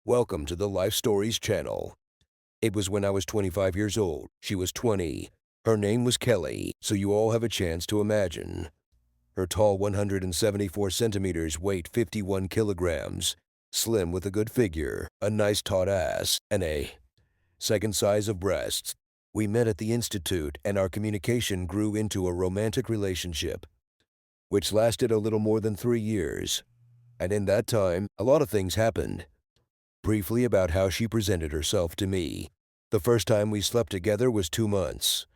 Welcome to the Life Stories channel. It was when I was 25 years old. She was 20. Her name was Kelly, so you all have a chance to imagine. Her tall 174 centimeters, weight 51 kilograms, slim with a good figure, a nice taut ass, and a second size of breasts. We met at the institute and our communication grew into a romantic relationship, which lasted a little more than 3 years. And in that time, a lot of things happened. Briefly about how she presented herself to me. The first time we slept together was 2 months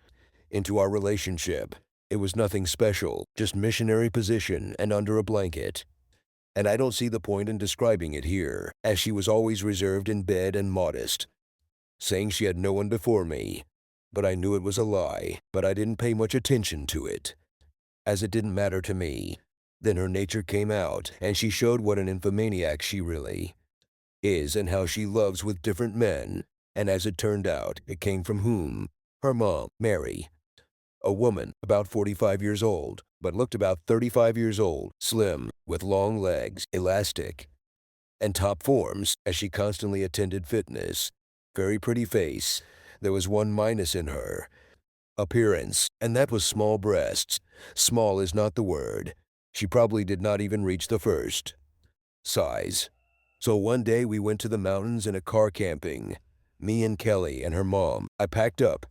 into our relationship. It was nothing special, just missionary position and under a blanket. And I don't see the point in describing it here, as she was always reserved in bed and modest, saying she had no one before me. But I knew it was a lie, but I didn't pay much attention to it, as it didn't matter to me. Then her nature came out, and she showed what an infomaniac she really is and how she loves with different men, and as it turned out, it came from whom? Her mom, Mary, a woman about 45 years old, but looked about 35 years old, slim, with long legs, elastic, and top forms, as she constantly attended fitness. Very pretty face. There was one minus in her appearance, and that was small breasts. Small is not the word. She probably did not even reach the first size. So one day we went to the mountains in a car camping. Me and Kelly and her mom. I packed up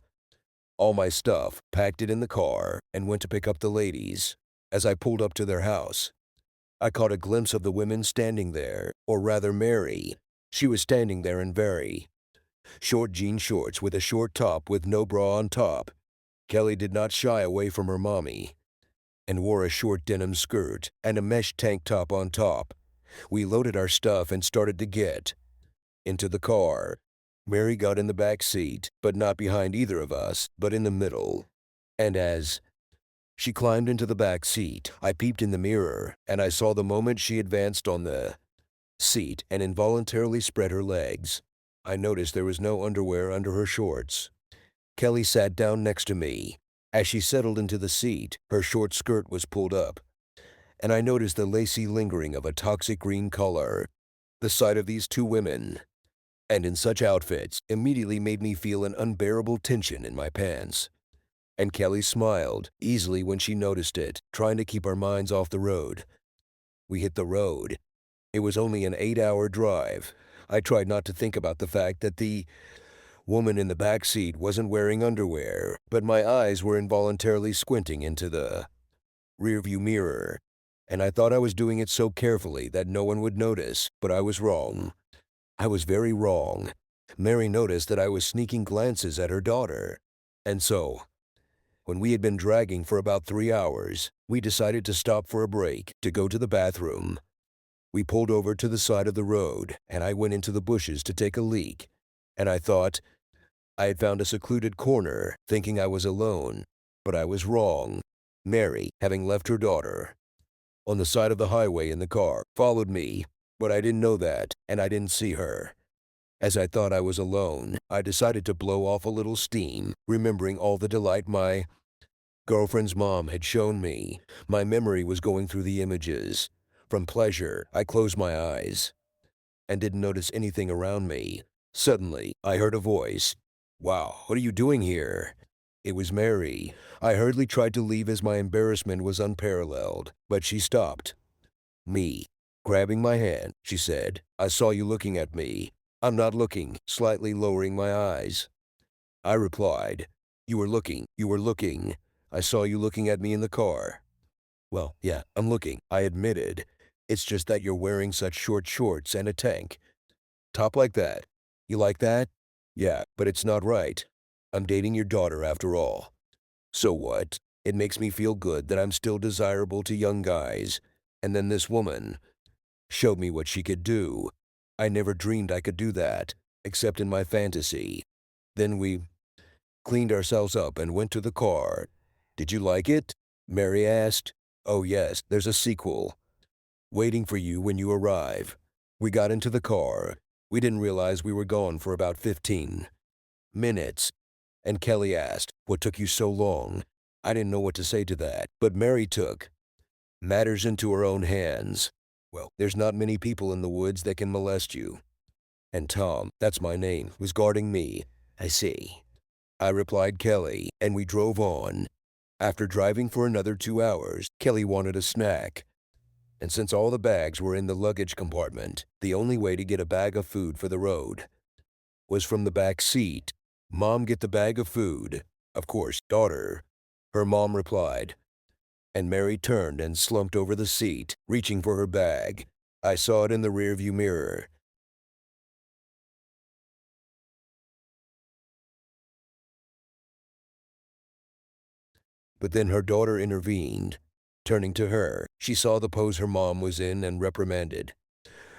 all my stuff, packed it in the car, and went to pick up the ladies. As I pulled up to their house, I caught a glimpse of the women standing there, or rather Mary. She was standing there in very short jean shorts with a short top with no bra on top. Kelly did not shy away from her mommy and wore a short denim skirt and a mesh tank top on top. We loaded our stuff and started to get into the car. Mary got in the back seat, but not behind either of us, but in the middle. And as she climbed into the back seat, I peeped in the mirror, and I saw the moment she advanced on the seat and involuntarily spread her legs. I noticed there was no underwear under her shorts. Kelly sat down next to me. As she settled into the seat, her short skirt was pulled up, and I noticed the lacy lingering of a toxic green color. The sight of these two women, and in such outfits, immediately made me feel an unbearable tension in my pants. And Kelly smiled easily when she noticed it, trying to keep our minds off the road. We hit the road. It was only an 8-hour drive. I tried not to think about the fact that the woman in the back seat wasn't wearing underwear, but my eyes were involuntarily squinting into the rearview mirror, and I thought I was doing it so carefully that no one would notice, but I was wrong. I was very wrong. Mary noticed that I was sneaking glances at her daughter. And so, when we had been dragging for about 3 hours, we decided to stop for a break to go to the bathroom. We pulled over to the side of the road, and I went into the bushes to take a leak. And I thought I had found a secluded corner, thinking I was alone. But I was wrong. Mary, having left her daughter on the side of the highway in the car, followed me, but I didn't know that, and I didn't see her. As I thought I was alone, I decided to blow off a little steam, remembering all the delight my girlfriend's mom had shown me. My memory was going through the images. From pleasure, I closed my eyes and didn't notice anything around me. Suddenly, I heard a voice. "Wow, what are you doing here?" It was Mary. I hurriedly tried to leave as my embarrassment was unparalleled, but she stopped me. Grabbing my hand, she said, "I saw you looking at me." "I'm not looking," slightly lowering my eyes. I replied, you were looking. I saw you looking at me in the car." "Well, yeah, I'm looking," I admitted. "It's just that you're wearing such short shorts and a tank top like that. You like that?" "Yeah, but it's not right. I'm dating your daughter after all." "So what? It makes me feel good that I'm still desirable to young guys. And then this woman showed me what she could do. I never dreamed I could do that, except in my fantasy. Then we cleaned ourselves up and went to the car." "Did you like it?" Mary asked. "Oh yes, there's a sequel waiting for you when you arrive." We got into the car. We didn't realize we were gone for about 15 minutes. And Kelly asked, "What took you so long?" I didn't know what to say to that, but Mary took matters into her own hands. "Well, there's not many people in the woods that can molest you. And Tom, that's my name, was guarding me. I see, I replied Kelly, and we drove on. After driving for another 2 hours, Kelly wanted a snack. And since all the bags were in the luggage compartment, the only way to get a bag of food for the road was from the back seat. Mom, get the bag of food. Of course, daughter, her mom replied. And Mary turned and slumped over the seat, reaching for her bag. I saw it in the rearview mirror. But then her daughter intervened. Turning to her, she saw the pose her mom was in and reprimanded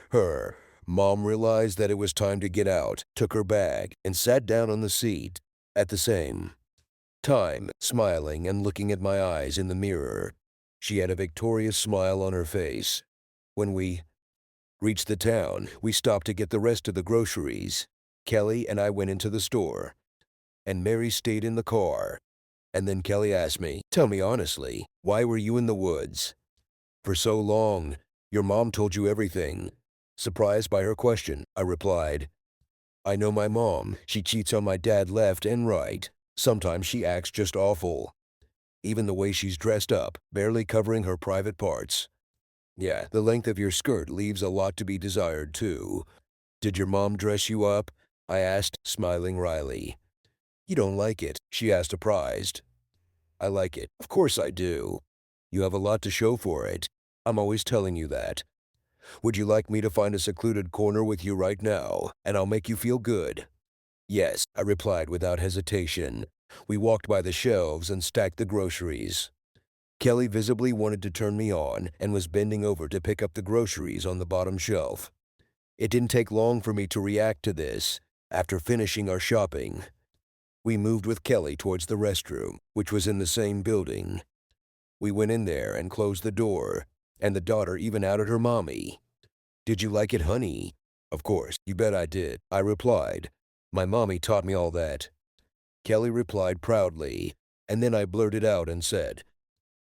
her. Mom realized that it was time to get out, took her bag, and sat down on the seat. At the same time, smiling and looking at my eyes in the mirror, she had a victorious smile on her face. When we reached the town, we stopped to get the rest of the groceries. Kelly and I went into the store, and Mary stayed in the car. And then Kelly asked me, "Tell me honestly, why were you in the woods for so long? Your mom told you everything." Surprised by her question, I replied, "I know my mom. She cheats on my dad left and right. Sometimes she acts just awful. Even the way she's dressed up, barely covering her private parts. Yeah, the length of your skirt leaves a lot to be desired, too." "Did your mom dress you up?" I asked, smiling wryly. "You don't like it?" she asked, surprised. "I like it. Of course I do. You have a lot to show for it. I'm always telling you that. Would you like me to find a secluded corner with you right now, and I'll make you feel good?" "Yes," I replied without hesitation. We walked by the shelves and stacked the groceries. Kelly visibly wanted to turn me on and was bending over to pick up the groceries on the bottom shelf. It didn't take long for me to react to this. After finishing our shopping, we moved with Kelly towards the restroom, which was in the same building. We went in there and closed the door, and the daughter even outed her mommy. "Did you like it, honey?" "Of course, you bet I did," I replied. "My mommy taught me all that." Kelly replied proudly, and then I blurted out and said,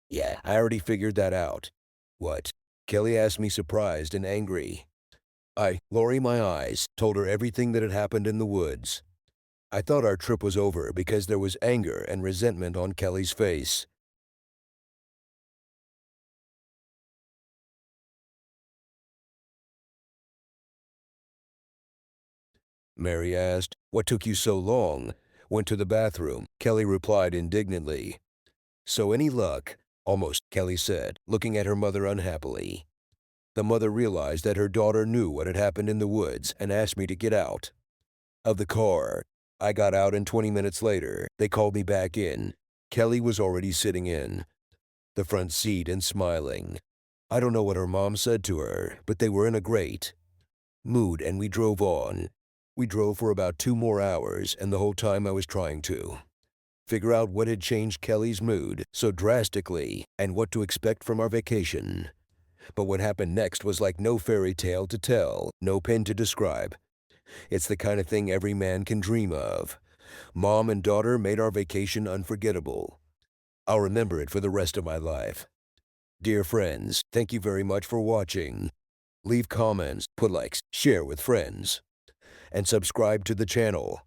"Yeah, I already figured that out." "What?" Kelly asked me, surprised and angry. I, lowering my eyes, told her everything that had happened in the woods. I thought our trip was over because there was anger and resentment on Kelly's face. Mary asked, "What took you so long?" "Went to the bathroom," Kelly replied indignantly. "So any luck?" "Almost," Kelly said, looking at her mother unhappily. The mother realized that her daughter knew what had happened in the woods and asked me to get out of the car. I got out, and 20 minutes later, they called me back in. Kelly was already sitting in the front seat and smiling. I don't know what her mom said to her, but they were in a great mood, and we drove on. We drove for about 2 more hours, and the whole time I was trying to figure out what had changed Kelly's mood so drastically and what to expect from our vacation. But what happened next was like no fairy tale to tell, no pen to describe. It's the kind of thing every man can dream of. Mom and daughter made our vacation unforgettable. I'll remember it for the rest of my life. Dear friends, thank you very much for watching. Leave comments, put likes, share with friends, and subscribe to the channel.